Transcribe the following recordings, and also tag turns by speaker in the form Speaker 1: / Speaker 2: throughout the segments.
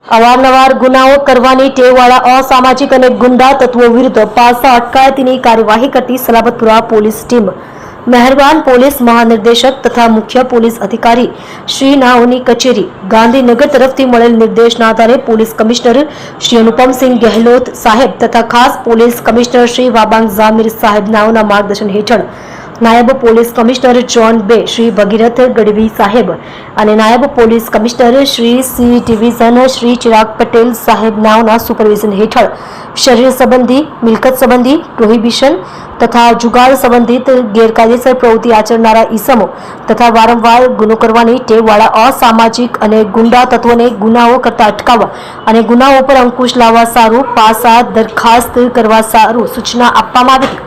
Speaker 1: અવારનવાર ગુનાઓ કરવાની ટેવવાળા અસામાજિક અને ગુંડા તત્વો વિરુદ્ધ પાસા અટકાયતીની કાર્યવાહી કરતી સલાબતપુરા પોલીસ ટીમ મહેરબાન પોલીસ મહાનિર્દેશક તથા મુખ્ય પોલીસ અધિકારી શ્રી નાઓની કચેરી ગાંધીનગર તરફથી મળેલ નિર્દેશના આધારે પોલીસ કમિશનર શ્રી અનુપમસિંહ ગહેલોત સાહેબ તથા ખાસ પોલીસ કમિશનર શ્રી વાબાંગ ઝામીર સાહેબ નાઓના માર્ગદર્શન હેઠળ નાયબ પોલીસ કમિશનર જોન બે શ્રી ભગીરથ ગઢવી સાહેબ અને નાયબ police commissioner Shri C division Shri Chirag Patel સાહેબ નાઓના સુપરવિઝન હેઠળ શરીર સંબંધી મિલકત સંબંધી પ્રોહિબિશન તથા જુગાર સંબંધિત ગેરકાયદેસર પ્રવૃત્તિ આચરનારા ઈસમો તથા વારંવાર ગુનો કરવાની ટેવવાળા અસામાજિક અને ગુંડા તત્વોને ગુનાઓ કરતા અટકાવવા અને ગુનાઓ પર અંકુશ લાવવા સારું પાસા દરખાસ્ત કરવા સારું સૂચના આપવામાં આવી હતી।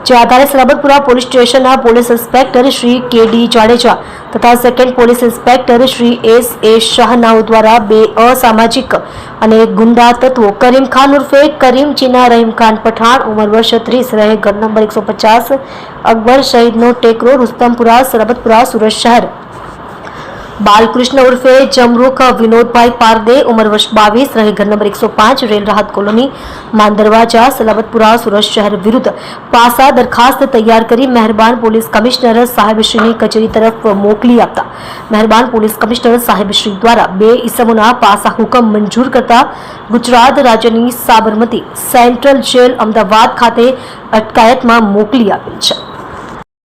Speaker 1: જે આધારે સલાબતપુરા પોલીસ સ્ટેશનના police inspector Shri K D Jadeja તથા second police inspector Shri S A શાહનાઓ દ્વારા બે અસામાજિક અને ગુંડા તત્વો કરીમ ખાન ઉર્ફે કરીમ ચીના રહીમ ખાન પઠાણ ઉંમર વર્ષ 30 રહે ઘર નંબર 150 અકબર શહીદનો ટેકરો રુસ્તમપુરા સલાબતપુરા સુરત શહેર बालकृष्ण उर्फे जमरुख विनोदभाई पारदे उम्र वर्ष 22 रहे घर नंबर 105 रेल राहत कॉलोनी मान दरवाजा सलाबतपुरा सूरत शहर विरुद्ध पासा दरखास्त तैयार करी मेहरबान पोलीस कमिश्नर साहेबश्रीની કચેરી તરફ મોકલી આપતા મહેરબાન પોલીસ કમિશનર સાહેબશ્રી દ્વારા બે ઈસમોના પાસા હુકમ મંજૂર કરતા ગુજરાત રાજ્યની સાબરમતી સેન્ટ્રલ જેલ અમદાવાદ ખાતે અટકાયતમાં મોકલી આપેલ છે।